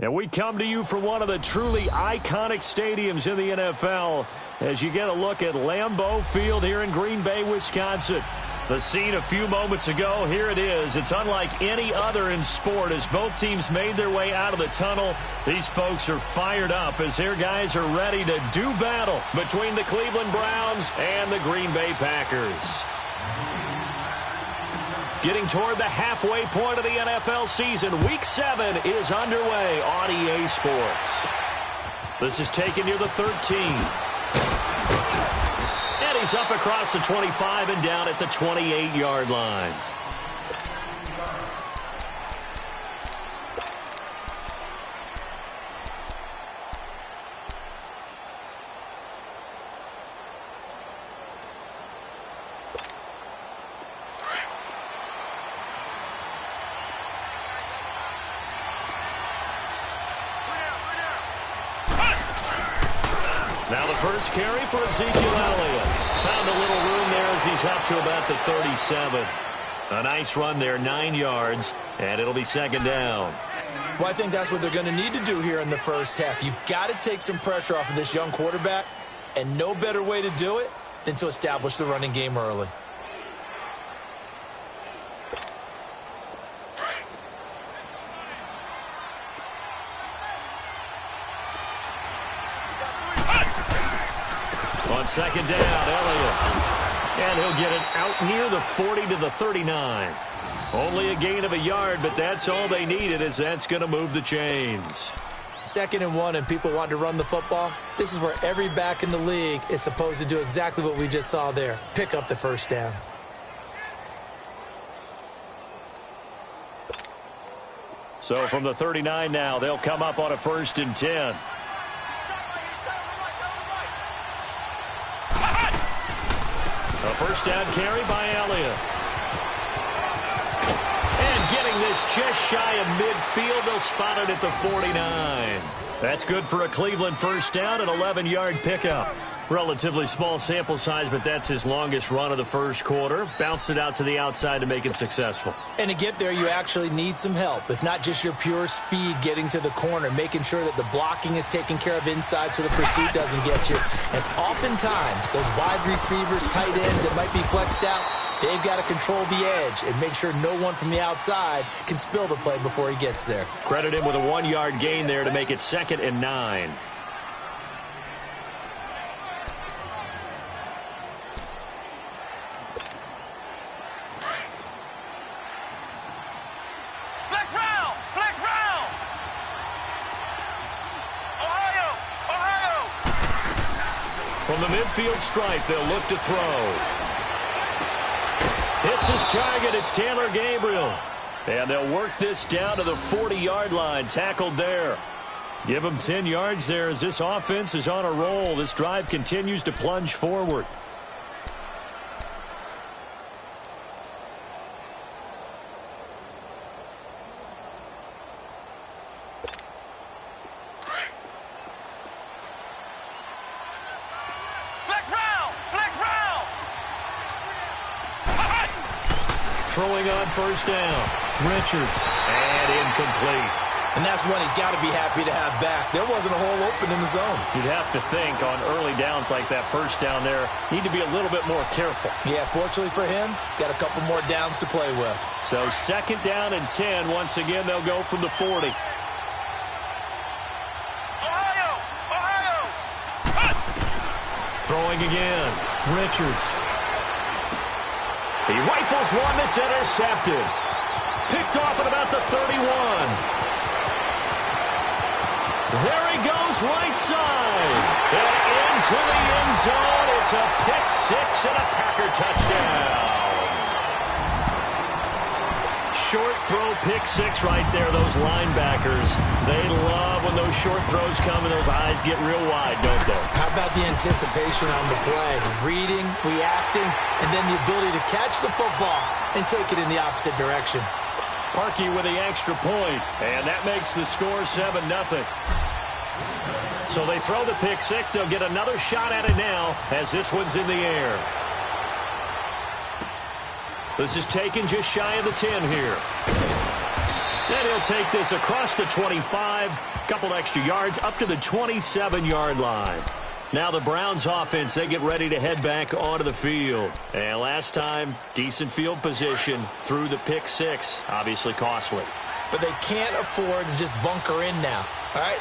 And we come to you from one of the truly iconic stadiums in the NFL as you get a look at Lambeau Field here in Green Bay, Wisconsin. The scene a few moments ago, here it is. It's unlike any other in sport as both teams made their way out of the tunnel. These folks are fired up as their guys are ready to do battle between the Cleveland Browns and the Green Bay Packers. Getting toward the halfway point of the NFL season, Week 7 is underway on EA Sports. This is taken near the 13. And he's up across the 25 and down at the 28-yard line. Now the first carry for Ezekiel Elliott. Found a little room there as he's up to about the 37. A nice run there, 9 yards, and it'll be second down. Well, I think that's what they're going to need to do here in the first half. You've got to take some pressure off of this young quarterback, and no better way to do it than to establish the running game early. On second down, Elliott. And he'll get it out near the 40 to the 39. Only a gain of a yard, but that's all they needed as that's going to move the chains. 2nd and 1 and people want to run the football. This is where every back in the league is supposed to do exactly what we just saw there. Pick up the first down. So from the 39 now, they'll come up on a 1st and 10. A first down carry by Elliott. And getting this just shy of midfield, they'll spot it at the 49. That's good for a Cleveland first down, an 11-yard pickup. Relatively small sample size, but that's his longest run of the first quarter. Bounced it out to the outside to make it successful. And to get there, you actually need some help. It's not just your pure speed getting to the corner, making sure that the blocking is taken care of inside so the pursuit doesn't get you. And oftentimes, those wide receivers, tight ends that might be flexed out, they've got to control the edge and make sure no one from the outside can spill the play before he gets there. Credit him with a 1-yard gain there to make it 2nd and 9. From the midfield stripe, they'll look to throw. Hits his target. It's Taylor Gabriel. And they'll work this down to the 40-yard line. Tackled there. Give him 10 yards there as this offense is on a roll. This drive continues to plunge forward. Throwing on first down. Richards. And incomplete. And that's one he's got to be happy to have back. There wasn't a hole open in the zone. You'd have to think on early downs like that first down there, need to be a little bit more careful. Yeah, fortunately for him, got a couple more downs to play with. So 2nd down and 10. Once again, they'll go from the 40. Throwing again. Richards. He rifles one that's intercepted. Picked off at about the 31. There he goes, right side. And into the end zone. It's a pick-6 and a Packer touchdown. Short throw, pick-6 right there. Those linebackers, they love when those short throws come and those eyes get real wide, don't they? How about the anticipation on the play? Reading, reacting, and then the ability to catch the football and take it in the opposite direction. Parkey with the extra point, and that makes the score 7-0. So they throw the pick-6. They'll get another shot at it now as this one's in the air. This is taken just shy of the 10 here. And he'll take this across the 25, couple extra yards up to the 27-yard line. Now the Browns offense, they get ready to head back onto the field. And last time, decent field position through the pick six, obviously costly. But they can't afford to just bunker in now. All right,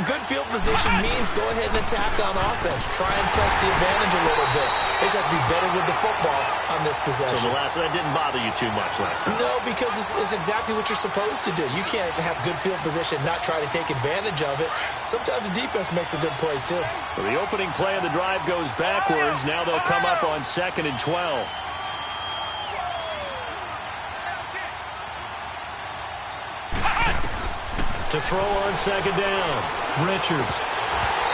good field position means go ahead and attack on offense. Try and press the advantage a little bit. They just have to be better with the football on this possession. So that didn't bother you too much last time? No, because it's exactly what you're supposed to do. You can't have good field position, not try to take advantage of it. Sometimes the defense makes a good play, too. So the opening play of the drive goes backwards. Now they'll come up on 2nd and 12. To throw on 2nd down, Richards.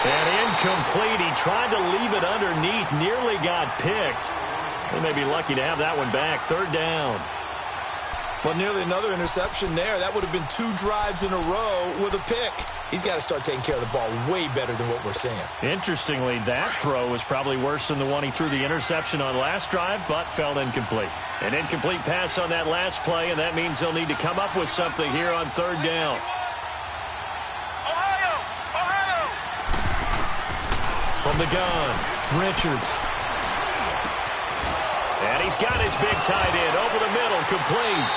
And incomplete. He tried to leave it underneath, nearly got picked. They may be lucky to have that one back. 3rd down. Well, nearly another interception there. That would have been 2 drives in a row with a pick. He's got to start taking care of the ball way better than what we're seeing. Interestingly, that throw was probably worse than the one he threw the interception on last drive, but fell incomplete. An incomplete pass on that last play, and that means they'll need to come up with something here on 3rd down. From the gun, Richards. And he's got his big tight end over the middle, complete.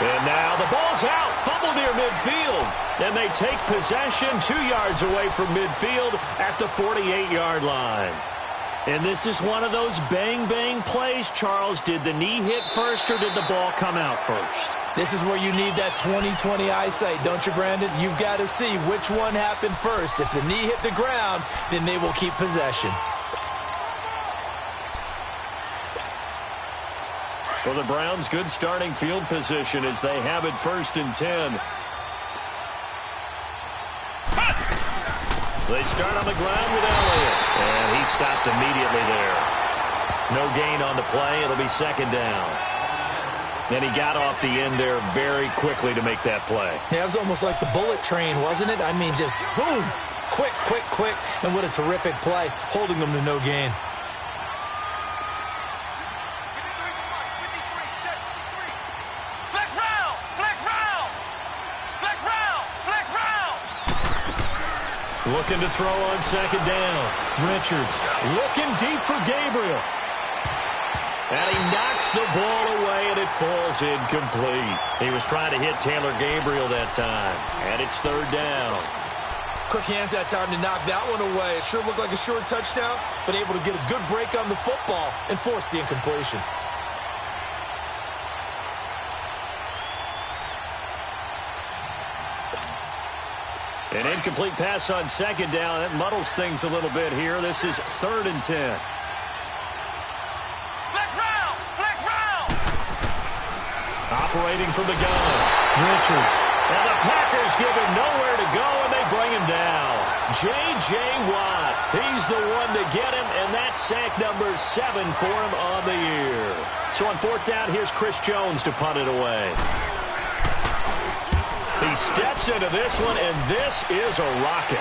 And now the ball's out, fumble near midfield. And they take possession 2 yards away from midfield at the 48-yard line. And this is one of those bang-bang plays, Charles. Did the knee hit first or did the ball come out first? This is where you need that 20/20 eyesight, don't you, Brandon? You've got to see which one happened first. If the knee hit the ground, then they will keep possession. For the Browns, good starting field position as they have it 1st and 10. They start on the ground with Elliott, and he stopped immediately there. No gain on the play. It'll be 2nd down. And he got off the end there very quickly to make that play. Yeah, it was almost like the bullet train, wasn't it? I mean, just zoom, quick, quick, quick, and what a terrific play, holding them to no gain. Looking to throw on 2nd down. Richards looking deep for Gabriel. And he knocks the ball away, and it falls incomplete. He was trying to hit Taylor Gabriel that time. And it's 3rd down. Quick hands that time to knock that one away. It sure looked like a short touchdown, but able to get a good break on the football and force the incompletion. An incomplete pass on 2nd down. That muddles things a little bit here. This is 3rd and 10. Operating from the gun, Richards. And the Packers give him nowhere to go, and they bring him down. J.J. Watt, he's the one to get him, and that's sack number 7 for him on the year. So on 4th down, here's Chris Jones to punt it away. He steps into this one, and this is a rocket.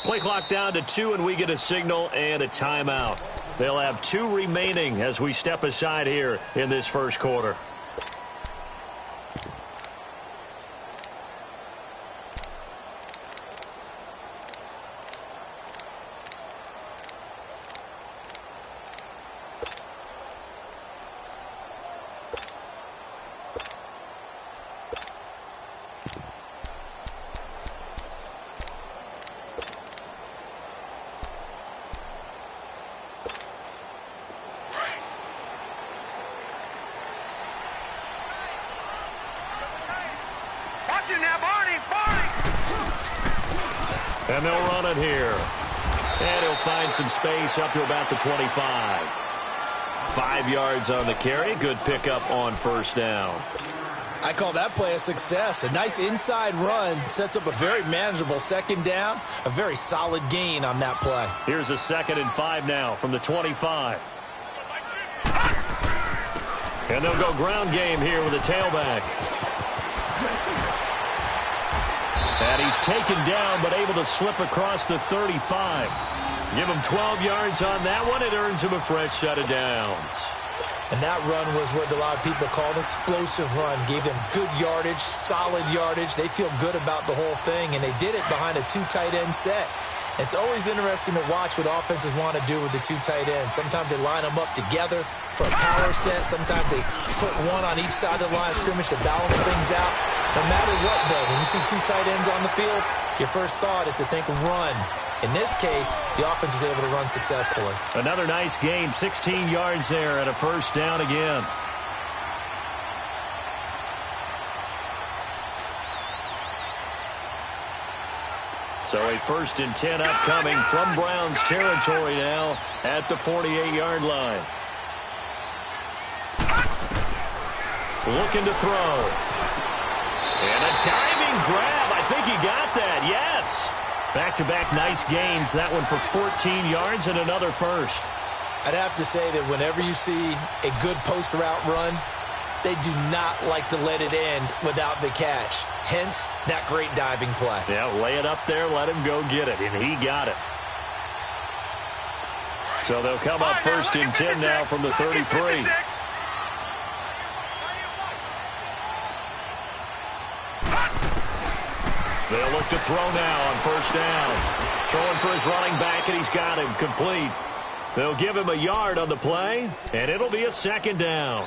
Play clock down to 2, and we get a signal and a timeout. They'll have 2 remaining as we step aside here in this first quarter. And they'll run it here. And he'll find some space up to about the 25. 5 yards on the carry. Good pickup on first down. I call that play a success. A nice inside run sets up a very manageable second down. A very solid gain on that play. Here's a 2nd and 5 now from the 25. And they'll go ground game here with a tailback. And he's taken down but able to slip across the 35. Give him 12 yards on that one. It earns him a fresh set of downs. And that run was what a lot of people call an explosive run. Gave them good yardage, solid yardage. They feel good about the whole thing, and they did it behind a 2 tight end set. It's always interesting to watch what offenses want to do with the 2 tight ends. Sometimes they line them up together for a power set. Sometimes they put one on each side of the line of scrimmage to balance things out. No matter what, though, when you see 2 tight ends on the field, your first thought is to think run. In this case, the offense was able to run successfully. Another nice gain, 16 yards there and a first down again. So a 1st and 10 upcoming from Browns territory now at the 48-yard line. Looking to throw. And a diving grab. I think he got that. Yes. Back-to-back nice gains. That one for 14 yards and another first. I'd have to say that whenever you see a good post route run, they do not like to let it end without the catch. Hence, that great diving play. Yeah, lay it up there, let him go get it, and he got it. So they'll come up 1st and 10 now from the 33. They'll look to throw now on first down. Throwing for his running back, and he's got him complete. They'll give him a yard on the play, and it'll be a 2nd down.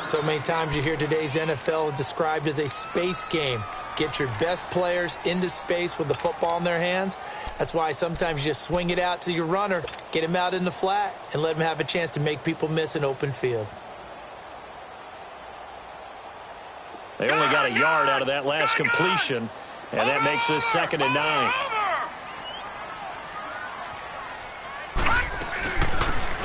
So many times you hear today's NFL described as a space game. Get your best players into space with the football in their hands. That's why sometimes you just swing it out to your runner, get him out in the flat, and let him have a chance to make people miss an open field. They only got a yard out of that last completion. And that makes this 2nd and 9.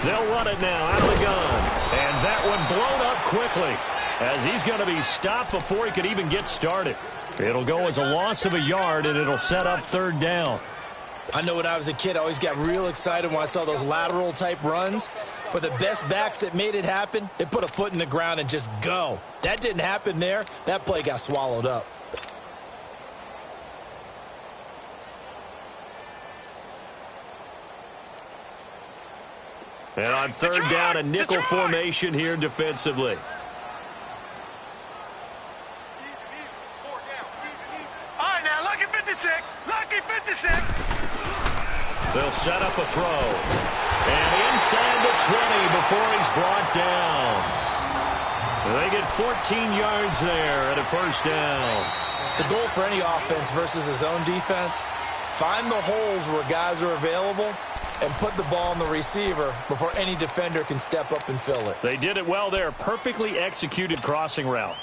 They'll run it now out of the gun. And that one blown up quickly as he's going to be stopped before he could even get started. It'll go as a loss of a yard, and it'll set up 3rd down. I know when I was a kid, I always got real excited when I saw those lateral-type runs. But the best backs that made it happen, they put a foot in the ground and just go. That didn't happen there. That play got swallowed up. And on 3rd down, a nickel formation here defensively. All right, now, lucky 56. Lucky 56. They'll set up a throw. And inside the 20 before he's brought down. They get 14 yards there at a first down. The goal for any offense versus his own defense, find the holes where guys are available and put the ball on the receiver before any defender can step up and fill it. They did it well there. Perfectly executed crossing route.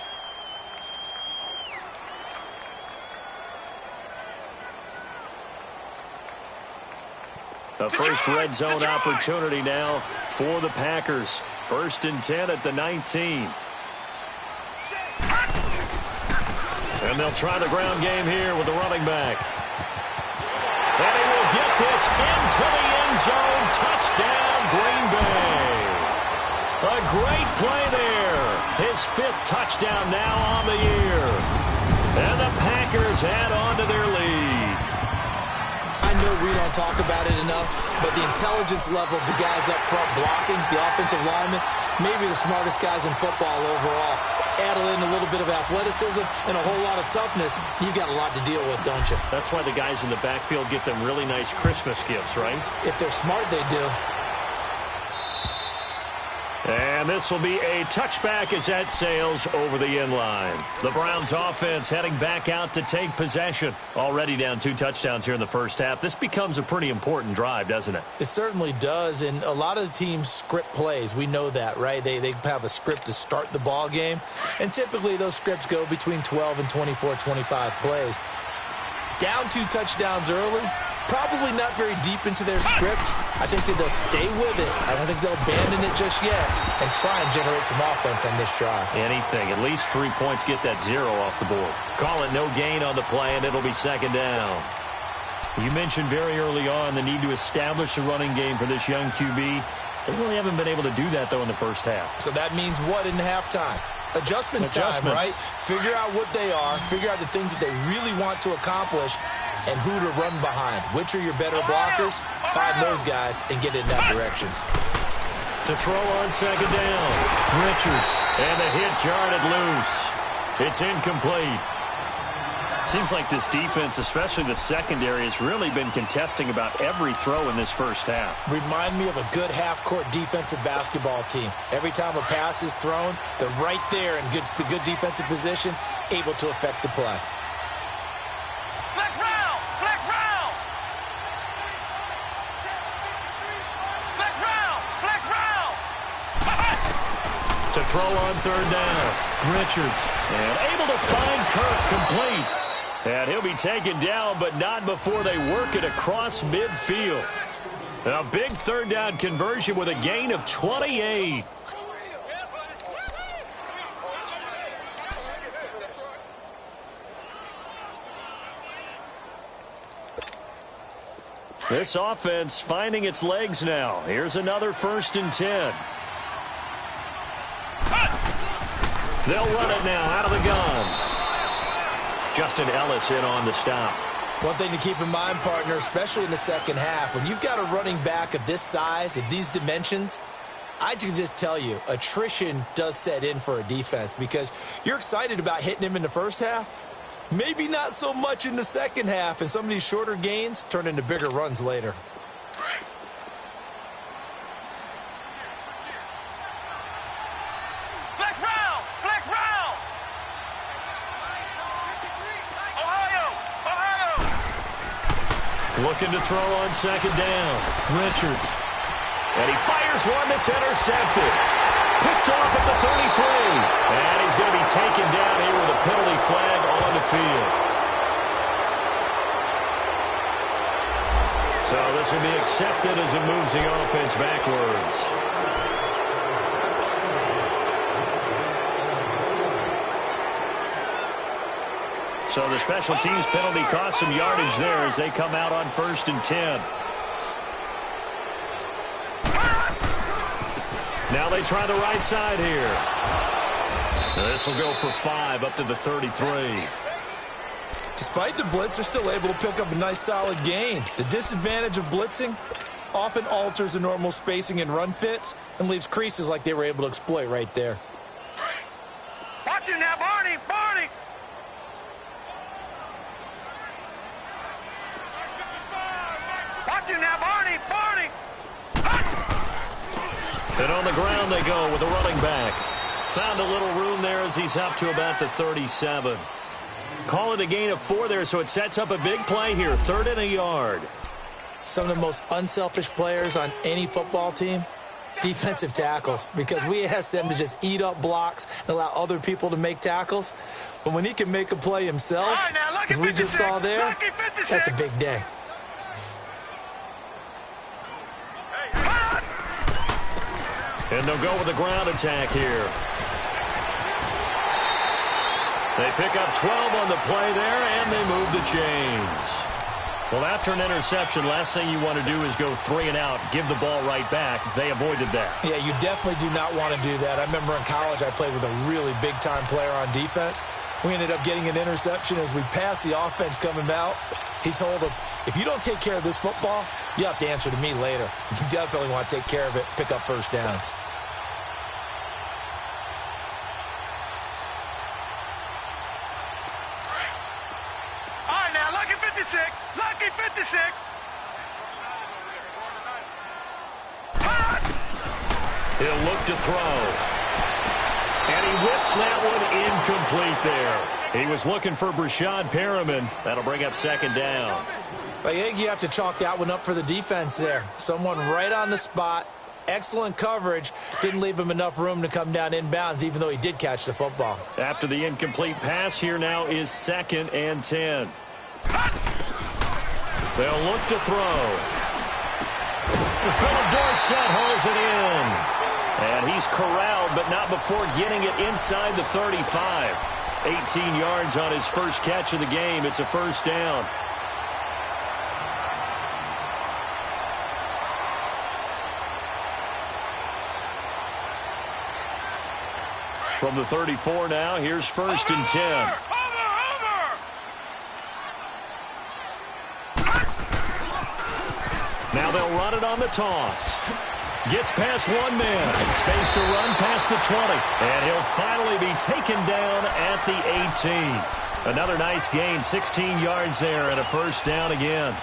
The first red zone opportunity now for the Packers. 1st and 10 at the 19. And they'll try the ground game here with the running back. And he will get this into the end zone. Touchdown, Green Bay. A great play there. His 5th touchdown now on the year. And the Packers add on to their lead. I know we don't talk about it enough, but the intelligence level of the guys up front blocking, the offensive linemen, maybe the smartest guys in football overall. Add in a little bit of athleticism and a whole lot of toughness, you've got a lot to deal with, don't you? That's why the guys in the backfield get them really nice Christmas gifts, right? If they're smart, they do. And And this will be a touchback as that sails over the end line. The Browns offense heading back out to take possession. Already down 2 touchdowns here in the first half. This becomes a pretty important drive, doesn't it? It certainly does, and a lot of the teams script plays. We know that, right? They have a script to start the ball game, and typically those scripts go between 12 and 24, 25 plays. Down 2 touchdowns early, probably not very deep into their script. I think that they'll stay with it. I don't think they'll abandon it just yet and try and generate some offense on this drive. Anything. At least 3 points, get that 0 off the board. Call it no gain on the play, and it'll be second down. You mentioned very early on the need to establish a running game for this young QB. They really haven't been able to do that, though, in the first half. So that means what in halftime? Adjustments time, right? Figure out what they are, figure out the things that they really want to accomplish, and who to run behind. Which are your better blockers? Find those guys and get in that direction. To throw on second down, Richards. And the hit jarred it loose. It's incomplete. Seems like this defense, especially the secondary, has really been contesting about every throw in this first half. Remind me of a good half-court defensive basketball team. Every time a pass is thrown, they're right there in good defensive position, able to affect the play. Flex round! Flex round! Flex round! Flex round! To throw on third down, Richards. And able to find Kirk complete. And he'll be taken down, but not before they work it across midfield. A big third down conversion with a gain of 28. This offense finding its legs now. Here's another 1st and 10. They'll run it now out of the gun. Justin Ellis in on the stop. One thing to keep in mind, partner, especially in the second half, when you've got a running back of this size, of these dimensions, I can just tell you, attrition does set in for a defense because you're excited about hitting him in the first half. Maybe not so much in the second half, and some of these shorter gains turn into bigger runs later. Flex round! Flex round! Ohio! Looking to throw on second down. Richards. And he fires one that's intercepted. Picked off at the 33. And he's going to be taken down here with a penalty flag on the field. So this will be accepted as it moves the offense backwards. So the special teams penalty cost some yardage there as they come out on 1st and 10. Now they try the right side here. This will go for 5 up to the 33. Despite the blitz, they're still able to pick up a nice solid gain. The disadvantage of blitzing often alters the normal spacing and run fits and leaves creases like they were able to exploit right there. Watch you now, Barney! Barney! Watch you now, Barney! Barney! And on the ground they go with the running back. Found a little room there as he's up to about the 37. Call it a gain of 4 there, so it sets up a big play here. 3rd and a yard. Some of the most unselfish players on any football team, defensive tackles, because we ask them to just eat up blocks and allow other people to make tackles. But when he can make a play himself, as we just saw there, that's a big day. And they'll go with the ground attack here. They pick up 12 on the play there, and they move the chains. Well, after an interception, last thing you want to do is go 3 and out, give the ball right back. They avoided that. Yeah, you definitely do not want to do that. I remember in college I played with a really big-time player on defense. We ended up getting an interception as we passed the offense coming out. He told him, if you don't take care of this football, you have to answer to me later. You definitely want to take care of it, pick up first downs. All right, now, lucky 56. Lucky 56. He'll look to throw. And he whips that one incomplete there. He was looking for Brashad Perriman. That'll bring up second down. I think you have to chalk that one up for the defense there. Someone right on the spot. Excellent coverage. Didn't leave him enough room to come down inbounds, even though he did catch the football. After the incomplete pass, here now is 2nd and 10. They'll look to throw. Philip Dorsett holds it in. And he's corralled, but not before getting it inside the 35. 18 yards on his first catch of the game. It's a first down. From the 34 now, here's 1st and 10. Now they'll run it on the toss. Gets past one man. Space to run past the 20. And he'll finally be taken down at the 18. Another nice gain, 16 yards there and a first down again.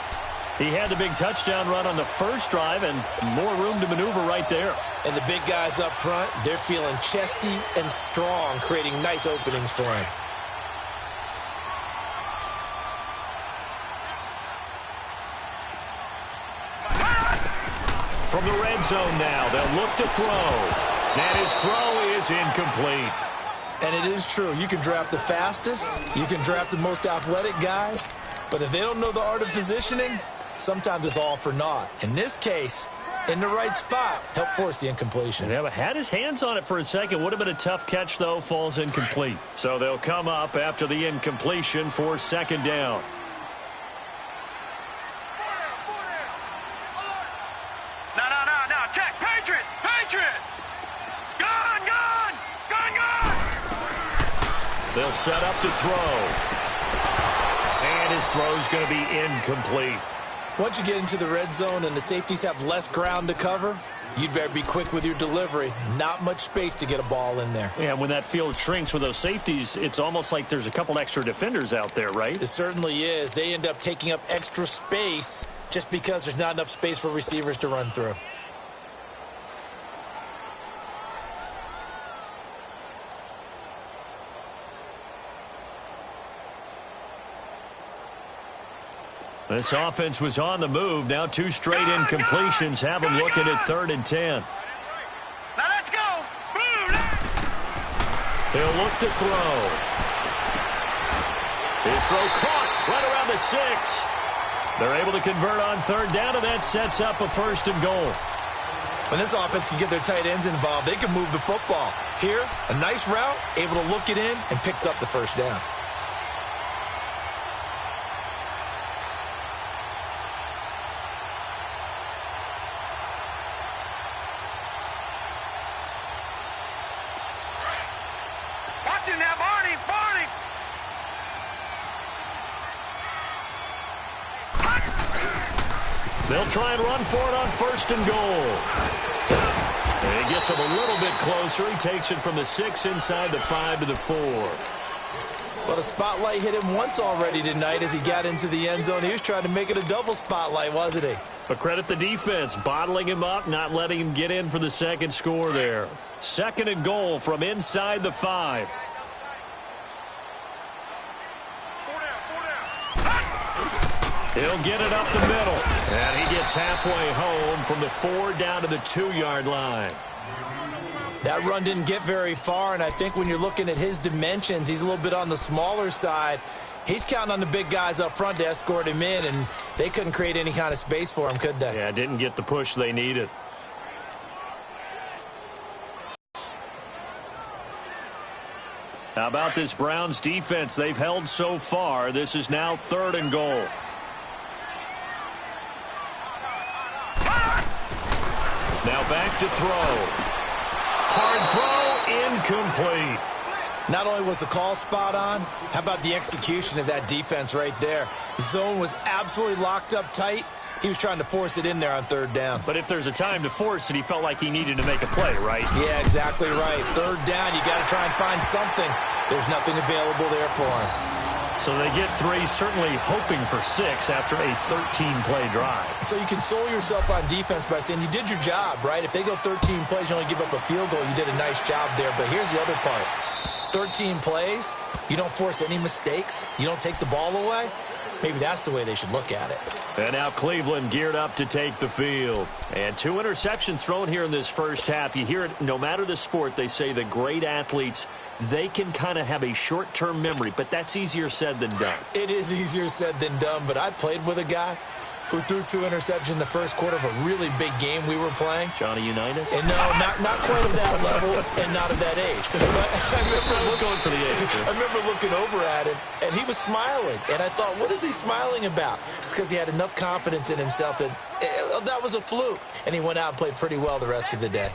He had the big touchdown run on the first drive and more room to maneuver right there. And the big guys up front, they're feeling chesty and strong, creating nice openings for him. From the red zone now, they'll look to throw. And his throw is incomplete. And it is true. You can draft the fastest. You can draft the most athletic guys. But if they don't know the art of positioning, sometimes it's all for naught. In this case, in the right spot, help force the incompletion. Yeah, but had his hands on it for a second. Would have been a tough catch, though. Falls incomplete. So they'll come up after the incompletion for second down. No. Check. Patriot. Gone. They'll set up to throw. And his throw's going to be incomplete. Once you get into the red zone and the safeties have less ground to cover, you'd better be quick with your delivery. Not much space to get a ball in there. Yeah, when that field shrinks with those safeties, it's almost like there's a couple extra defenders out there, right? It certainly is. They end up taking up extra space just because there's not enough space for receivers to run through. This offense was on the move. Now 2 straight incompletions have them looking at 3rd and 10. Now let's go. They'll look to throw. His throw caught right around the 6. They're able to convert on 3rd down, and that sets up a 1st and goal. When this offense can get their tight ends involved, they can move the football. Here, a nice route, able to look it in, and picks up the 1st down. They'll try and run for it on 1st and goal. And he gets him a little bit closer. He takes it from the 6 inside the 5 to the 4. Well, the spotlight hit him once already tonight as he got into the end zone. He was trying to make it a double spotlight, wasn't he? But credit the defense, bottling him up, not letting him get in for the second score there. 2nd and goal from inside the 5. He'll get it up the middle. And he gets halfway home from the 4 down to the 2-yard line. That run didn't get very far, and I think when you're looking at his dimensions, he's a little bit on the smaller side. He's counting on the big guys up front to escort him in, and they couldn't create any kind of space for him, could they? Yeah, didn't get the push they needed. How about this Browns defense? They've held so far. This is now 3rd and goal. Now back to throw. Hard throw, incomplete. Not only was the call spot on, how about the execution of that defense right there? Zone was absolutely locked up tight. He was trying to force it in there on 3rd down. But if there's a time to force it, he felt like he needed to make a play, right? Yeah, exactly right. 3rd down, you got to try and find something. There's nothing available there for him. So they get 3, certainly hoping for 6 after a 13-play drive. So you console yourself on defense by saying you did your job, right? If they go 13 plays, you only give up a field goal, you did a nice job there. But here's the other part. 13 plays, you don't force any mistakes, you don't take the ball away. Maybe that's the way they should look at it. And now Cleveland geared up to take the field. And 2 interceptions thrown here in this first half. You hear it, no matter the sport, they say the great athletes, they can kind of have a short-term memory, but that's easier said than done. It is easier said than done, but I played with a guy who threw 2 interceptions in the first quarter of a really big game we were playing. Johnny Unitas? And no, not quite of that level and not of that age. But I was going for the age. I remember looking over at him, and he was smiling. And I thought, what is he smiling about? It's because he had enough confidence in himself that that was a fluke. And he went out and played pretty well the rest of the day.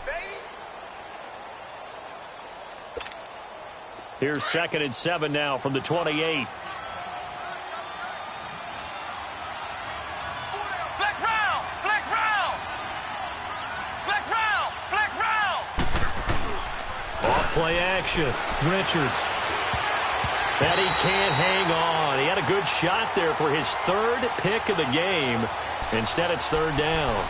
Here's 2nd and 7 now from the 28. Play action. Richards. And he can't hang on. He had a good shot there for his 3rd pick of the game. Instead, it's 3rd down.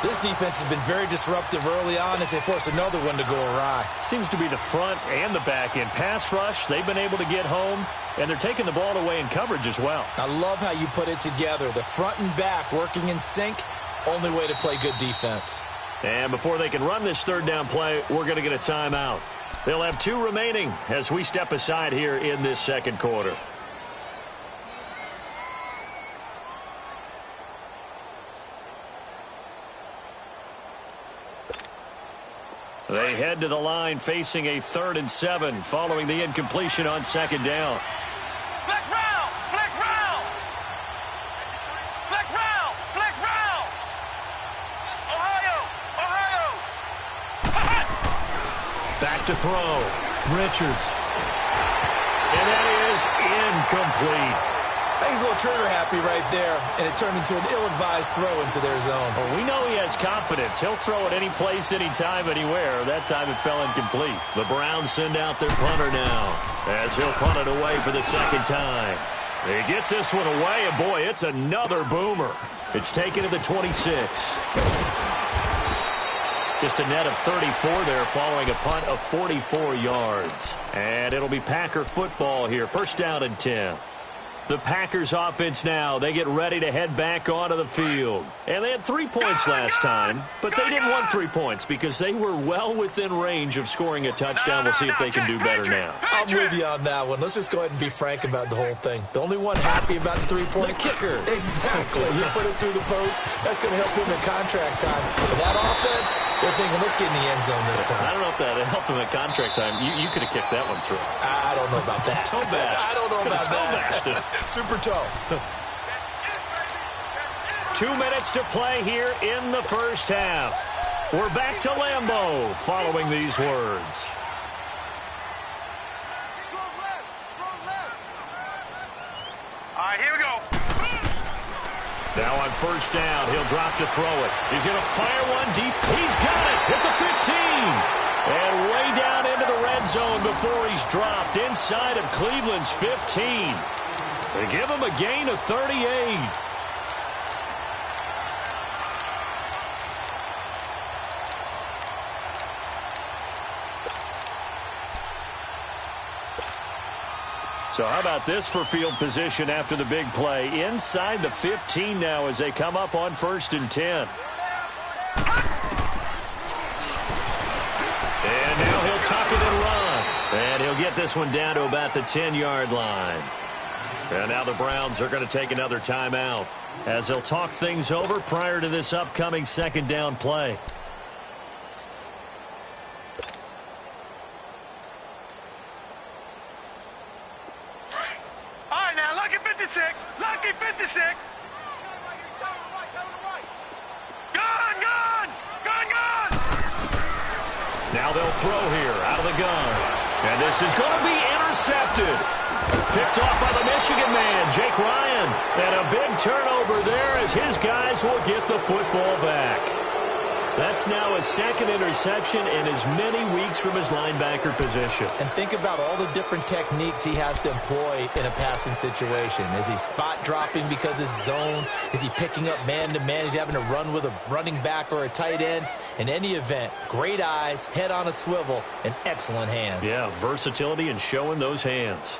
This defense has been very disruptive early on as they force another one to go awry. Seems to be the front and the back end. Pass rush, they've been able to get home, and they're taking the ball away in coverage as well. I love how you put it together. The front and back working in sync, only way to play good defense. And before they can run this 3rd down play, we're going to get a timeout. They'll have 2 remaining as we step aside here in this 2nd quarter. They head to the line facing a 3rd and 7 following the incompletion on 2nd down. Flex round! Flex round! Flex round! Flex round! Ohio! Back to throw. Richards. And that is incomplete. He's a little trigger happy right there, and it turned into an ill-advised throw into their zone. Well, we know he has confidence. He'll throw it any place, anytime, anywhere. That time it fell incomplete. The Browns send out their punter now as he'll punt it away for the 2nd time. He gets this one away, and boy, it's another boomer. It's taken to the 26. Just a net of 34 there following a punt of 44 yards. And it'll be Packer football here. 1st down and 10. The Packers offense now, they get ready to head back onto the field. And they had 3 points last time, but they didn't want 3 points because they were well within range of scoring a touchdown. We'll see if they can do better now. I'm with you on that one. Let's just go ahead and be frank about the whole thing. The only one happy about the 3-point kicker. Exactly. You put it through the post. That's going to help him in contract time. But that offense, they're thinking, let's get in the end zone this time. I don't know if that helped him at contract time. You could have kicked that one through. I don't know about that. Toe bash. I don't know about that. Super toe. 2 minutes to play here in the first half. We're back to Lambeau following these words. All right, here we go. Now on 1st down, he'll drop to throw it. He's going to fire one deep. He's got it. Hit the 15. And way down into the red zone before he's dropped inside of Cleveland's 15. They give him a gain of 38. So how about this for field position after the big play? Inside the 15 now as they come up on 1st and 10. And now he'll tuck it and run. And he'll get this one down to about the 10-yard line. And now the Browns are going to take another timeout as they'll talk things over prior to this upcoming 2nd down play. All right, now, lucky 56. Lucky 56. Gun, gun, gun, gun. Now they'll throw here out of the gun. And this is going to be intercepted. Picked off by the Michigan man, Jake Ryan. And a big turnover there as his guys will get the football back. That's now his second interception in as many weeks from his linebacker position. And think about all the different techniques he has to employ in a passing situation. Is he spot dropping because it's zone? Is he picking up man-to-man? Is he having to run with a running back or a tight end? In any event, great eyes, head on a swivel, and excellent hands. Yeah, versatility and showing those hands.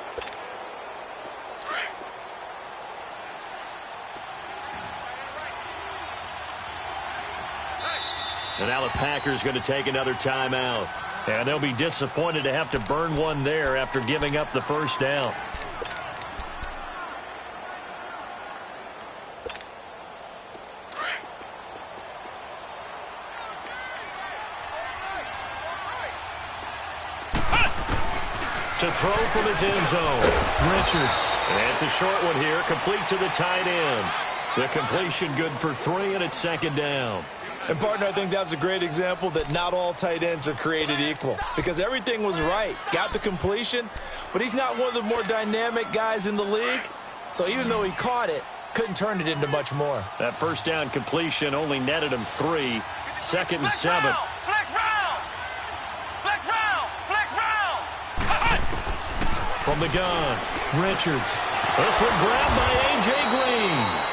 And now the Packers going to take another timeout. And they'll be disappointed to have to burn one there after giving up the first down. To throw from his end zone, Richards. And it's a short one here, complete to the tight end. The completion good for 3, and it's second down. And, partner, I think that's a great example that not all tight ends are created equal because everything was right. Got the completion, but he's not one of the more dynamic guys in the league. So even though he caught it, couldn't turn it into much more. That first down completion only netted him 3. Second and 7. Flex round! Flex round! Flex round! From the gun, Richards. This one grabbed by A.J. Green.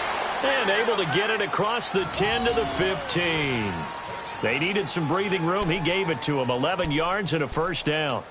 And able to get it across the 10 to the 15. They needed some breathing room. He gave it to him. 11 yards and a first down.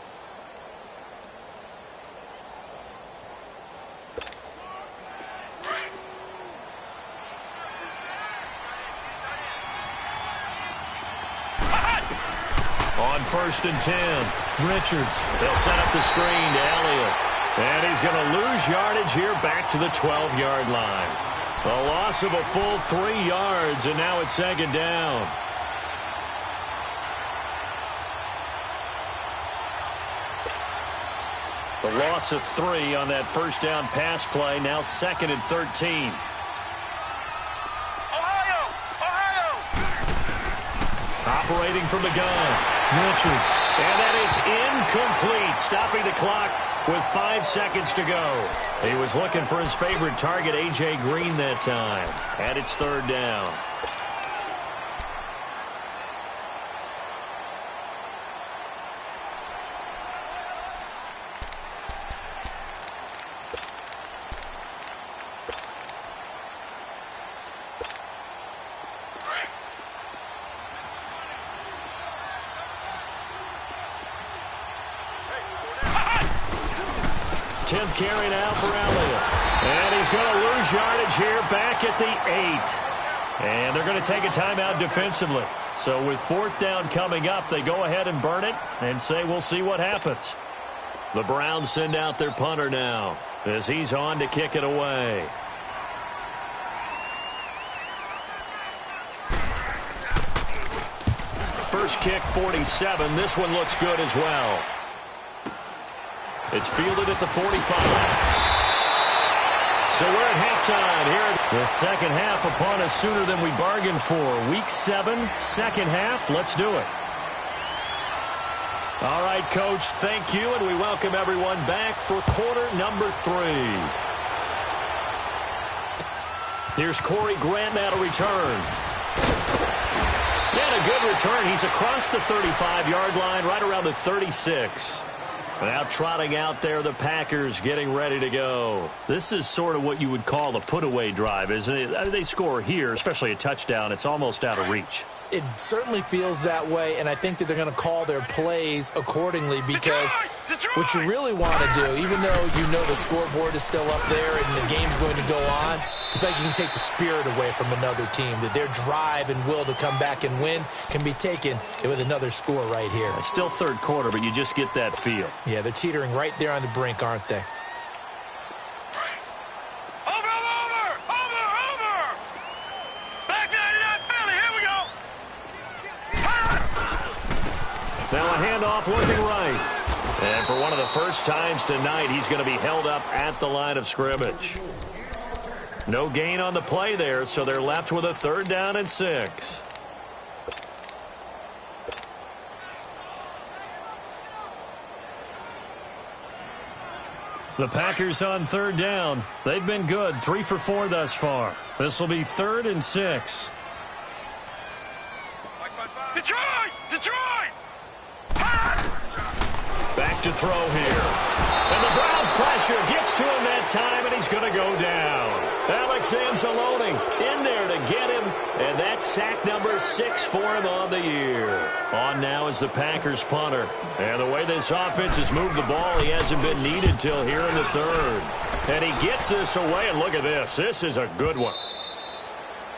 On 1st and 10, Richards. They'll set up the screen to Elliott. And he's going to lose yardage here back to the 12-yard line. A loss of a full 3 yards, and now it's second down. The loss of 3 on that first down pass play, now 2nd and 13. Ohio! Operating from the gun, Richards. And that is incomplete, stopping the clock with 5 seconds to go. He was looking for his favorite target, A.J. Green, that time. And it's third down. Carry now for Elliott. And he's going to lose yardage here back at the 8. And they're going to take a timeout defensively. So with 4th down coming up, they go ahead and burn it and say we'll see what happens. The Browns send out their punter now as he's on to kick it away. First kick, 47. This one looks good as well. It's fielded at the 45. So we're at halftime here. The second half upon us sooner than we bargained for. Week 7, second half. Let's do it. All right, Coach, thank you, and we welcome everyone back for quarter number 3. Here's Corey Grant now to return. And a good return. He's across the 35-yard line, right around the 36. Now trotting out there, the Packers getting ready to go. This is sort of what you would call a put-away drive, isn't it? They score here, especially a touchdown. It's almost out of reach. It certainly feels that way, and I think that they're going to call their plays accordingly because what you really want to do, even though you know the scoreboard is still up there and the game's going to go on, it's like you can take the spirit away from another team, that their drive and will to come back and win can be taken with another score right here. It's still third quarter, but you just get that feel. Yeah, they're teetering right there on the brink, aren't they? Now a handoff looking right. And for one of the first times tonight, he's going to be held up at the line of scrimmage. No gain on the play there, so they're left with a 3rd down and 6. The Packers on 3rd down. They've been good, 3 for 4 thus far. This will be 3rd and 6. to throw here. And the Browns pressure gets to him that time, and he's going to go down. Alex Anzalone in there to get him, and that's sack number 6 for him on the year. On now is the Packers punter. And the way this offense has moved the ball, he hasn't been needed till here in the third. And he gets this away, and look at this. This is a good one.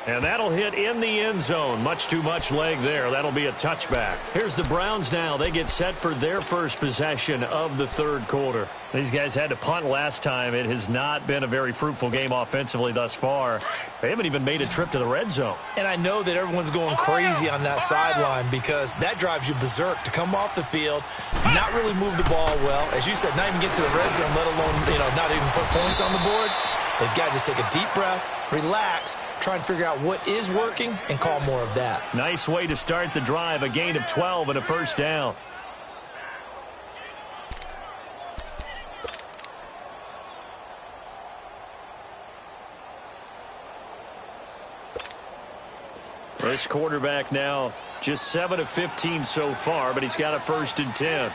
And that'll hit in the end zone. Much too much leg there. That'll be a touchback. Here's the Browns now. They get set for their first possession of the third quarter. These guys had to punt last time. It has not been a very fruitful game offensively thus far. They haven't even made a trip to the red zone. And I know that everyone's going crazy on that sideline because that drives you berserk to come off the field, not really move the ball well. As you said, not even get to the red zone, let alone, not even put points on the board. They've got to just take a deep breath, relax, try and figure out what is working, and call more of that. Nice way to start the drive, a gain of 12 and a first down. This quarterback now just 7 of 15 so far, but he's got a 1st and 10.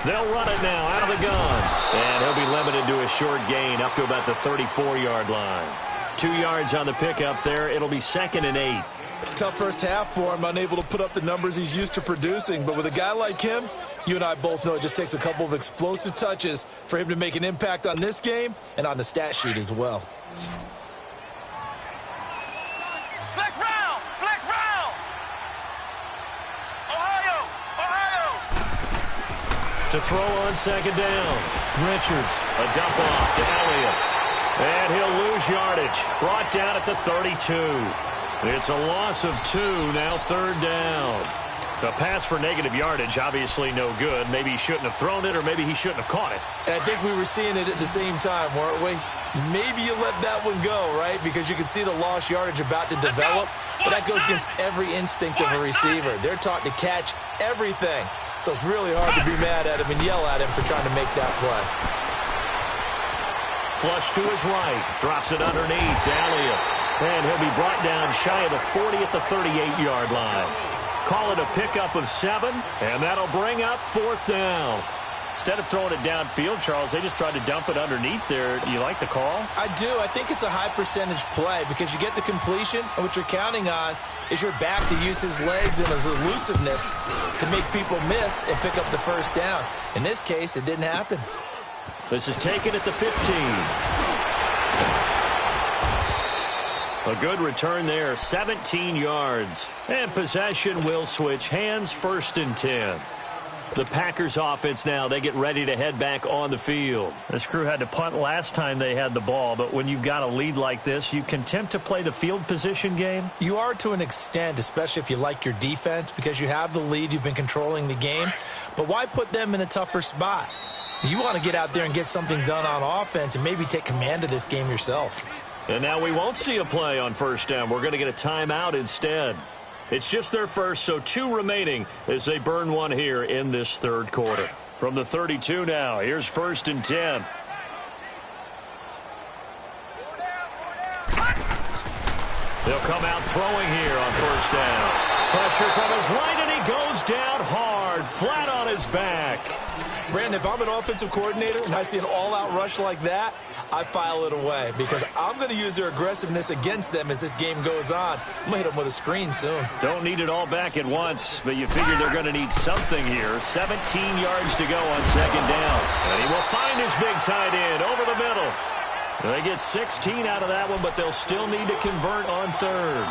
They'll run it now out of the gun. And he'll be limited to a short gain up to about the 34-yard line. 2 yards on the pickup there. It'll be 2nd and 8. Tough first half for him, unable to put up the numbers he's used to producing. But with a guy like him, you and I both know it just takes a couple of explosive touches for him to make an impact on this game and on the stat sheet as well. Flex round! Flex round! Ohio! To throw on 2nd down. Richards, a dump off to Elliott. And he'll lose yardage. Brought down at the 32. It's a loss of 2, now 3rd down. The pass for negative yardage, obviously no good. Maybe he shouldn't have thrown it, or maybe he shouldn't have caught it. And I think we were seeing it at the same time, weren't we? Maybe you let that one go, right? Because you can see the lost yardage about to develop. But that goes against every instinct of a receiver. They're taught to catch everything. So it's really hard to be mad at him and yell at him for trying to make that play. Flush to his right. Drops it underneath to Elliott. And he'll be brought down shy of the 40 at the 38-yard line. Call it a pickup of 7, and that'll bring up 4th down. Instead of throwing it downfield, Charles, they just tried to dump it underneath there. Do you like the call? I do. I think it's a high-percentage play because you get the completion, and what you're counting on is your back to use his legs and his elusiveness to make people miss and pick up the first down. In this case, it didn't happen. This is taken at the 15. A good return there, 17 yards. And possession will switch hands, 1st and 10. The Packers offense now, they get ready to head back on the field. This crew had to punt last time they had the ball, but when you've got a lead like this, you content to play the field position game? You are to an extent, especially if you like your defense, because you have the lead, you've been controlling the game. But why put them in a tougher spot? You want to get out there and get something done on offense and maybe take command of this game yourself. And now we won't see a play on 1st down. We're going to get a timeout instead. It's just their first, so 2 remaining as they burn one here in this 3rd quarter. From the 32 now, here's 1st and 10. They'll come out throwing here on 1st down. Pressure from his right, and he goes down hard, flat on his back. Brandon, if I'm an offensive coordinator and I see an all-out rush like that, I file it away because I'm going to use their aggressiveness against them as this game goes on. I'm going to hit them with a screen soon. Don't need it all back at once, but you figure they're going to need something here. 17 yards to go on 2nd down. And he will find his big tight end over the middle. They get 16 out of that one, but they'll still need to convert on 3rd.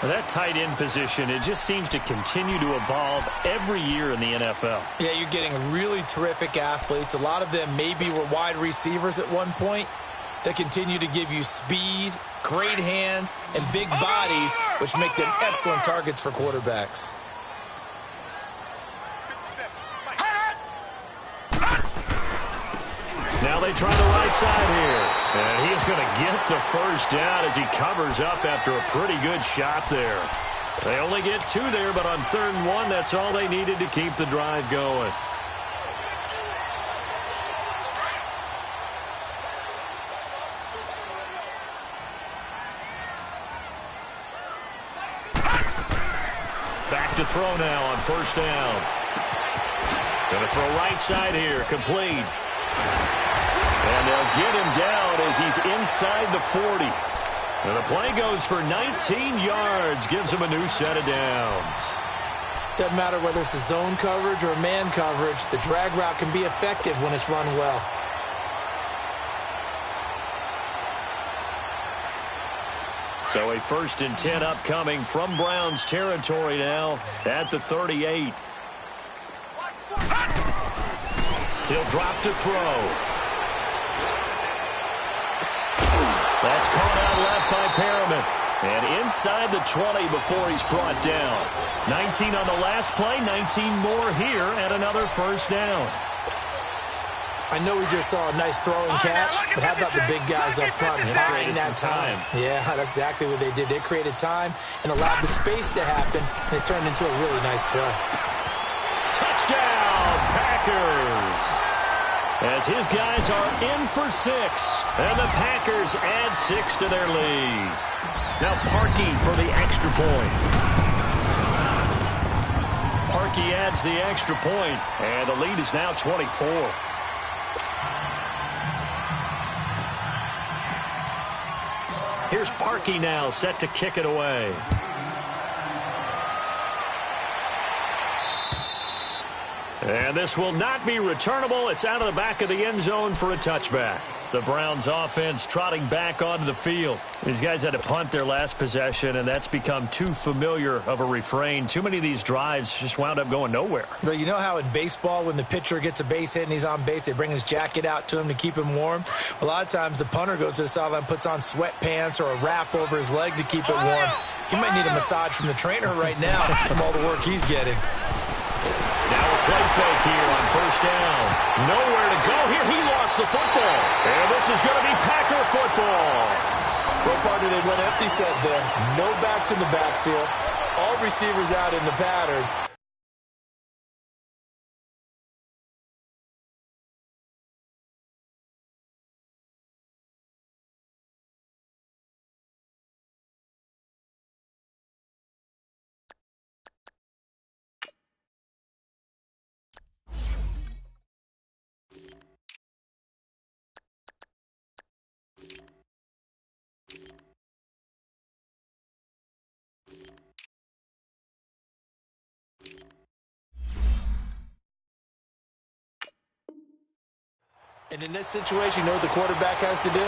That tight end position, it just seems to continue to evolve every year in the NFL. Yeah, you're getting really terrific athletes. A lot of them maybe were wide receivers at one point. They continue to give you speed, great hands, and big bodies, which make them excellent targets for quarterbacks. Now they try the right side here. And he's going to get the first down as he covers up after a pretty good shot there. They only get 2 there, but on 3rd and 1, that's all they needed to keep the drive going. Back to throw now on 1st down. Going to throw right side here. Complete. And they'll get him down as he's inside the 40. And the play goes for 19 yards. Gives him a new set of downs. Doesn't matter whether it's a zone coverage or a man coverage. The drag route can be effective when it's run well. So a 1st and 10 upcoming from Browns territory now at the 38. He'll drop to throw. That's caught out left by Perriman. And inside the 20 before he's brought down. 19 on the last play, 19 more here and another 1st down. I know we just saw a nice throw and catch, but how about the big guys up front buying that time? Yeah, that's exactly what they did. They created time and allowed the space to happen, and it turned into a really nice play. Touchdown, Packers! As his guys are in for 6, and the Packers add 6 to their lead. Now Parkey for the extra point. Parkey adds the extra point, and the lead is now 24. Here's Parkey now, set to kick it away. And this will not be returnable. It's out of the back of the end zone for a touchback. The Browns offense trotting back onto the field. These guys had to punt their last possession, and that's become too familiar of a refrain. Too many of these drives just wound up going nowhere. But you know how in baseball, when the pitcher gets a base hit and he's on base, they bring his jacket out to him to keep him warm? A lot of times the punter goes to the sideline, puts on sweatpants or a wrap over his leg to keep it warm. He might need a massage from the trainer right now from all the work he's getting. Now a play fake here on 1st down. Nowhere to go here. He lost the football. And this is going to be Packer football. Well, partner, they went empty set there. No backs in the backfield. All receivers out in the pattern. And in this situation, you know what the quarterback has to do?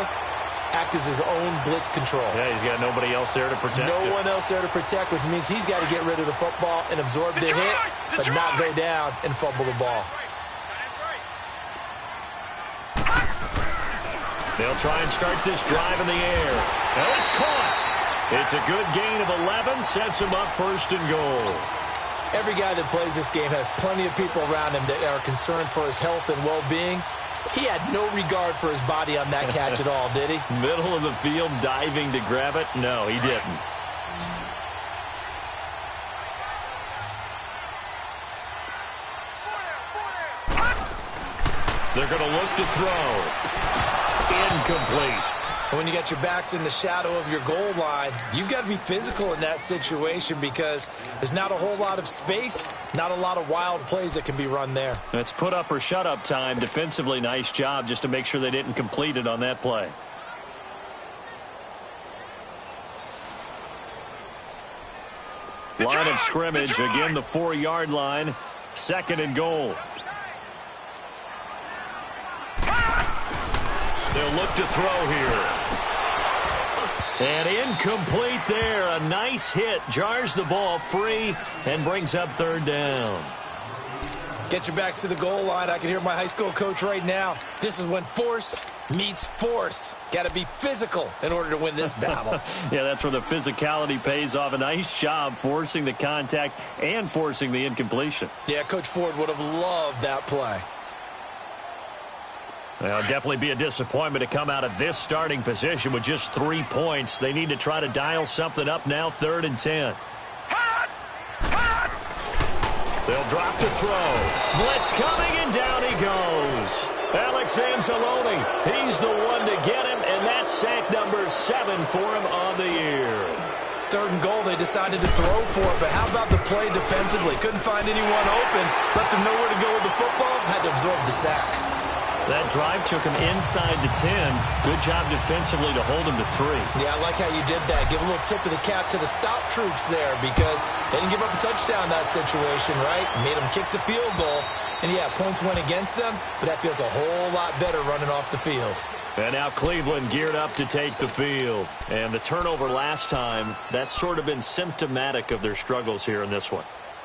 Act as his own blitz control. Yeah, he's got nobody else there to protect him. No one else there to protect, which means he's got to get rid of the football and absorb the hit, but not go down and fumble the ball. They'll try and start this drive in the air. Now it's caught. It's a good gain of 11, sets him up 1st and goal. Every guy that plays this game has plenty of people around him that are concerned for his health and well-being. He had no regard for his body on that catch at all, did he? Middle of the field, diving to grab it? No, he didn't. They're going to look to throw. Incomplete. When you got your backs in the shadow of your goal line, you've got to be physical in that situation because there's not a whole lot of space, not a lot of wild plays that can be run there. It's put up or shut up time. Defensively, nice job just to make sure they didn't complete it on that play. Line of scrimmage, again the 4-yard line, 2nd and goal. They'll look to throw here. And incomplete there. A nice hit. Jars the ball free and brings up 3rd down. Get your backs to the goal line. I can hear my high school coach right now. This is when force meets force. Got to be physical in order to win this battle. Yeah, that's where the physicality pays off. A nice job forcing the contact and forcing the incompletion. Yeah, Coach Ford would have loved that play. Well, definitely be a disappointment to come out of this starting position with just 3 points. They need to try to dial something up now, 3rd and 10. They'll drop to throw. Blitz coming, and down he goes. Alex Anzalone, he's the one to get him, and that's sack number 7 for him on the year. 3rd and goal, they decided to throw for it, but how about the play defensively? Couldn't find anyone open, left him nowhere to go with the football, had to absorb the sack. That drive took him inside the 10. Good job defensively to hold him to 3. Yeah, I like how you did that. Give a little tip of the cap to the stop troops there because they didn't give up a touchdown in that situation, right? Made them kick the field goal. And, yeah, points went against them, but that feels a whole lot better running off the field. And now Cleveland geared up to take the field. And the turnover last time, that's sort of been symptomatic of their struggles here in this one.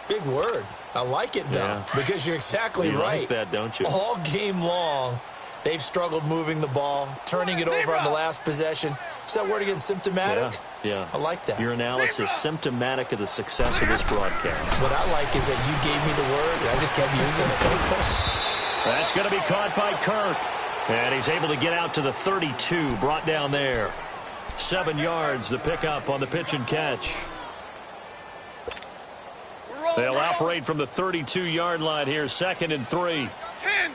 Big word. I like it, though, because you're exactly right. You like that, don't you? All game long, they've struggled moving the ball, turning it over on the last possession. Is that word again, symptomatic? Yeah. I like that. Your analysis, symptomatic of the success of this broadcast. What I like is that you gave me the word, and I just kept using it. That's going to be caught by Kirk. And he's able to get out to the 32, brought down there. 7 yards, the pickup on the pitch and catch. They'll operate from the 32-yard line here, 2nd and 3. 10.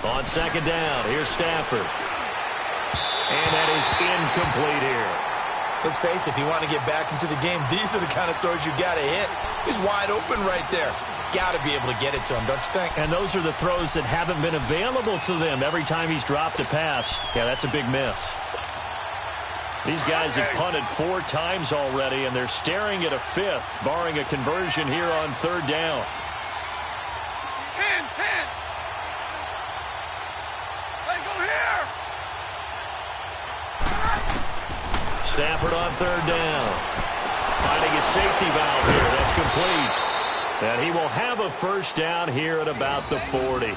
On 2nd down, here's Stafford. And that is incomplete here. Let's face it, if you want to get back into the game, these are the kind of throws you got to hit. He's wide open right there. Got to be able to get it to him, don't you think? And those are the throws that haven't been available to them every time he's dropped a pass. Yeah, that's a big miss. These guys have punted 4 times already, and they're staring at a 5th, barring a conversion here on 3rd down. 10. Hey, go here. Stafford on 3rd down. Finding a safety valve here. That's complete. And he will have a 1st down here at about the 40.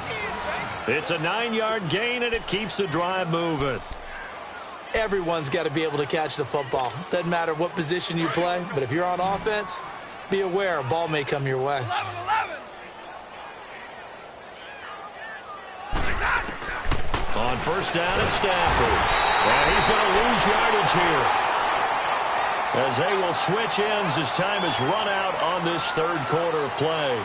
It's a 9-yard gain, and it keeps the drive moving. Everyone's got to be able to catch the football. Doesn't matter what position you play, but if you're on offense, be aware a ball may come your way. 11. On 1st down, it's Stafford. And he's going to lose yardage here, as they will switch ends as time is run out on this 3rd quarter of play.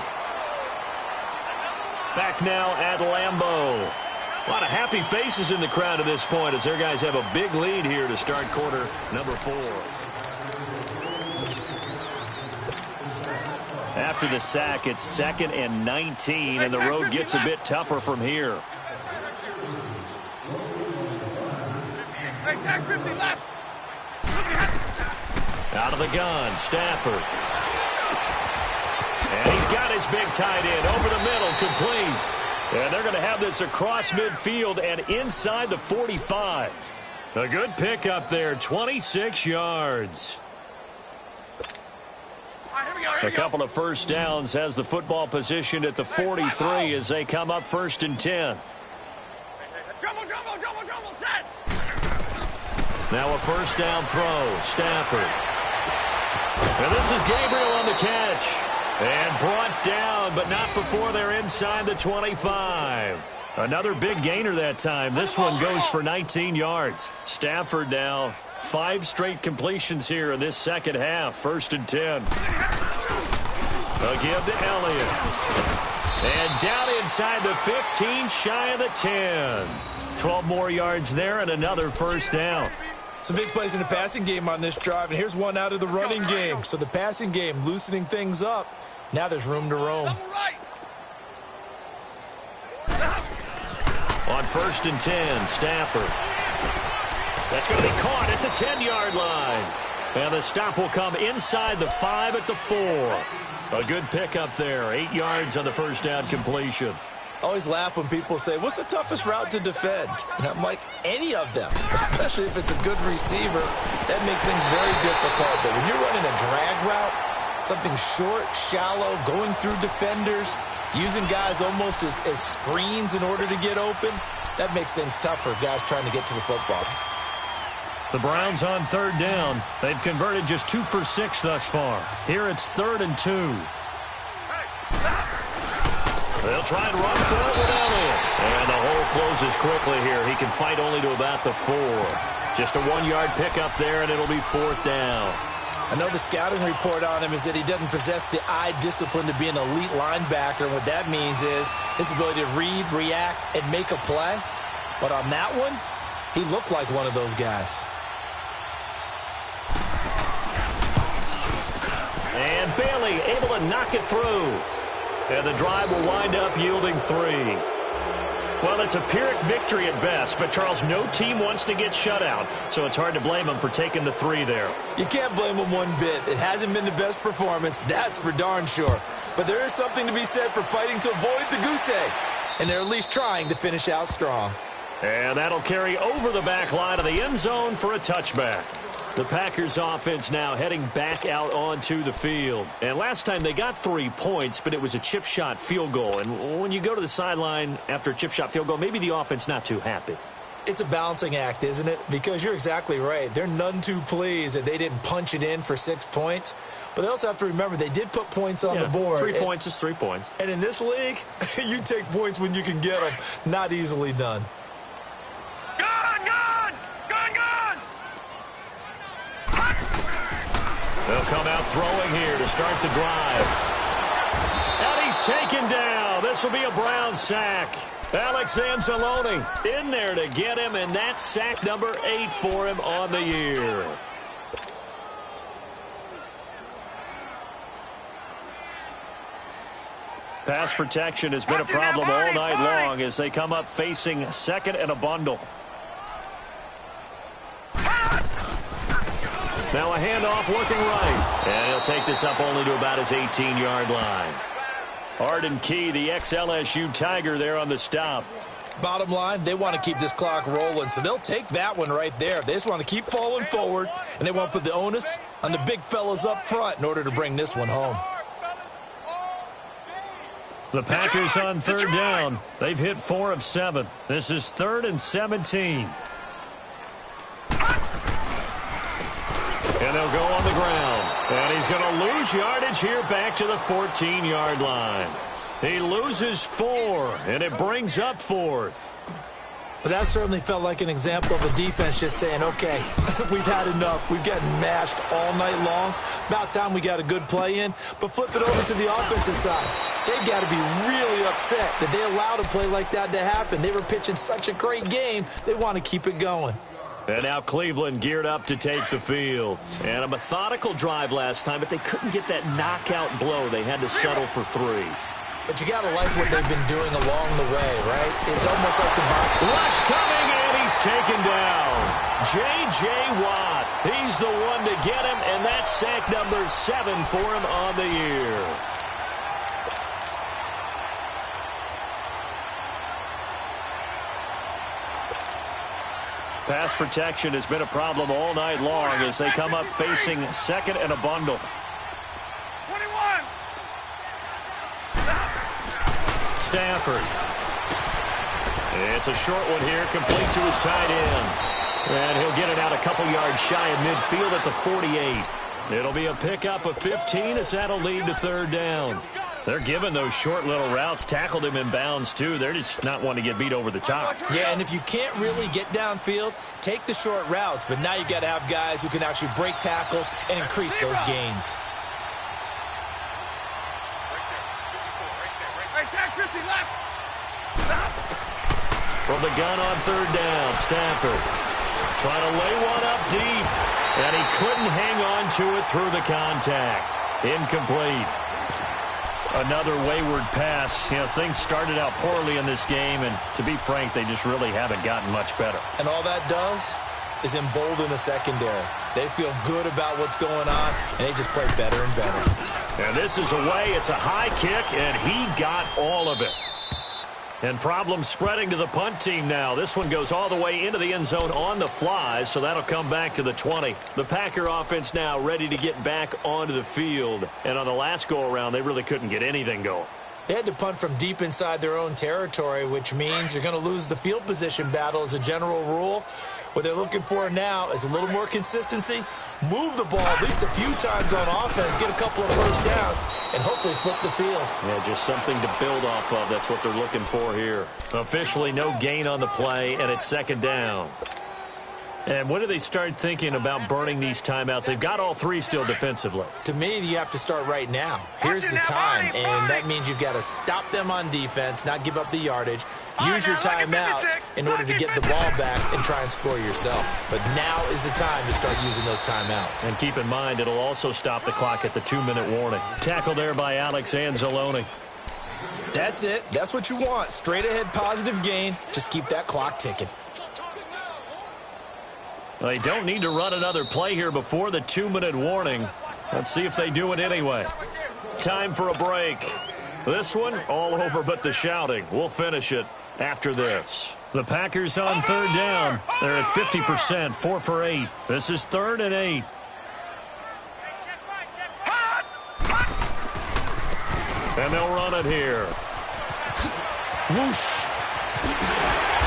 Back now at Lambeau. A lot of happy faces in the crowd at this point as their guys have a big lead here to start quarter number 4. After the sack, it's 2nd and 19, and the road gets a bit tougher from here. Hey, tag 50 left. Out of the gun, Stafford. And he's got his big tight end over the middle, complete. And they're going to have this across midfield and inside the 45. A good pickup there, 26 yards. A couple of 1st downs, has the football positioned at the 43 as they come up 1st and 10. Jumbo, set. Now a 1st down throw, Stafford. And this is Gabriel on the catch. And brought down, but not before they're inside the 25. Another big gainer that time. This one goes for 19 yards. Stafford now, 5 straight completions here in this 2nd half. 1st and 10. A give to Elliott. And down inside the 15, shy of the 10. 12 more yards there and another 1st down. Some big plays in the passing game on this drive, and here's one out of the running game. So the passing game loosening things up. Now there's room to roam. On 1st and 10, Stafford. That's going to be caught at the 10-yard line. And the stop will come inside the 5 at the 4. A good pickup there. 8 yards on the 1st down completion. Always laugh when people say, what's the toughest route to defend? And I'm like, any of them, especially if it's a good receiver. That makes things very difficult. But when you're running a drag route, something short, shallow, going through defenders, using guys almost as screens in order to get open, that makes things tough for guys trying to get to the football. The Browns on 3rd down. They've converted just 2 for 6 thus far. Here it's 3rd and 2. They'll try and run for it with Elliott. And the hole closes quickly here. He can fight only to about the 4. Just a 1-yard pickup there, and it'll be 4th down. I know the scouting report on him is that he doesn't possess the eye discipline to be an elite linebacker. And what that means is his ability to read, react, and make a play. But on that one, He looked like one of those guys. And Bailey able to knock it through. And the drive will wind up yielding 3. Well, it's a Pyrrhic victory at best, but, Charles, no team wants to get shut out, so it's hard to blame them for taking the 3 there. You can't blame them one bit. It hasn't been the best performance, that's for darn sure. But there is something to be said for fighting to avoid the goose egg, and they're at least trying to finish out strong. And that'll carry over the back line of the end zone for a touchback. The Packers offense now heading back out onto the field. And last time they got 3 points, but it was a chip shot field goal. And when you go to the sideline after a chip shot field goal, maybe the offense not too happy. It's a balancing act, isn't it? Because you're exactly right. They're none too pleased that they didn't punch it in for 6 points. But they also have to remember they did put points on the board. 3 points is 3 points. And in this league, you take points when you can get them. Not easily done. They'll come out throwing here to start the drive. And he's taken down. This will be a Brown sack. Alex Anzalone in there to get him, and that's sack number 8 for him on the year. Pass protection has been a problem all night long as they come up facing second and a bundle. Now a handoff looking right. And he'll take this up only to about his 18-yard line. Arden Key, the ex-LSU Tiger, there on the stop. Bottom line, they want to keep this clock rolling, so they'll take that one right there. They just want to keep falling forward, and they want to put the onus on the big fellas up front in order to bring this one home. The Packers on third down. They've hit 4 of 7. This is 3rd and 17. And they'll go on the ground. And he's going to lose yardage here back to the 14-yard line. He loses 4, and it brings up 4th. But that certainly felt like an example of the defense just saying, okay, we've had enough. We've gotten mashed all night long. About time we got a good play in. But flip it over to the offensive side. They've got to be really upset that they allowed a play like that to happen. They were pitching such a great game. They want to keep it going. And now Cleveland geared up to take the field. And a methodical drive last time, but they couldn't get that knockout blow. They had to settle for 3. But you got to like what they've been doing along the way, right? It's almost like the rush coming, and he's taken down. J.J. Watt, he's the one to get him, and that's sack number 7 for him on the year. Pass protection has been a problem all night long as they come up facing second and a bundle. 21. Stafford. It's a short one here, complete to his tight end. And he'll get it out a couple yards shy of midfield at the 48. It'll be a pickup of 15 as that'll lead to third down. They're giving those short little routes, tackled him in bounds too. They're just not wanting to get beat over the top. Yeah, and if you can't really get downfield, take the short routes. But now you got to have guys who can actually break tackles and increase those gains. From the gun on third down, Stafford trying to lay one up deep, and he couldn't hang on to it through the contact. Incomplete. Another wayward pass. You know, things started out poorly in this game, and to be frank, they just really haven't gotten much better. And all that does is embolden the secondary. They feel good about what's going on, and they just play better and better. And this is away. It's a high kick, and he got all of it. And problems spreading to the punt team now. This one goes all the way into the end zone on the fly, so that'll come back to the 20. The Packer offense now ready to get back onto the field. And on the last go-around, they really couldn't get anything going. They had to punt from deep inside their own territory, which means you're going to lose the field position battle as a general rule. What they're looking for now is a little more consistency, move the ball at least a few times on offense, get a couple of first downs, and hopefully flip the field. Yeah, just something to build off of. That's what they're looking for here. Officially no gain on the play, and it's second down. And when do they start thinking about burning these timeouts? They've got all three still defensively. To me, you have to start right now. Here's the time, and that means you've got to stop them on defense, not give up the yardage, use your timeouts in order to get the ball back and try and score yourself. But now is the time to start using those timeouts. And keep in mind, it'll also stop the clock at the 2-minute warning. Tackle there by Alex Anzalone. That's it. That's what you want. Straight ahead positive gain. Just keep that clock ticking. They don't need to run another play here before the 2-minute warning. Let's see if they do it anyway. Time for a break. This one, all over but the shouting. We'll finish it after this. The Packers on third down. They're at 50%, 4 for 8. This is 3rd and 8. And they'll run it here. Whoosh.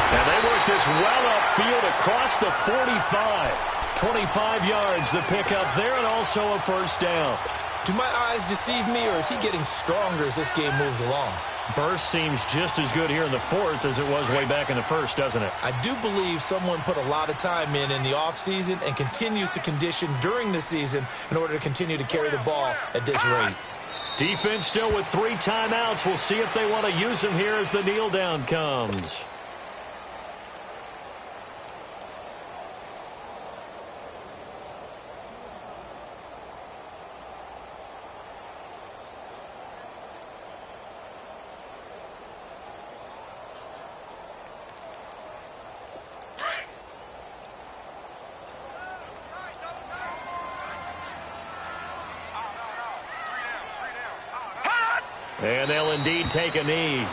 And they work this well upfield across the 45. 25 yards the pickup there, and also a first down. Do my eyes deceive me, or is he getting stronger as this game moves along? Burst seems just as good here in the 4th as it was way back in the 1st, doesn't it? I do believe someone put a lot of time in the offseason and continues to condition during the season in order to continue to carry the ball at this rate. Defense still with 3 timeouts. We'll see if they want to use them here as the kneel down comes. And they'll indeed take a knee.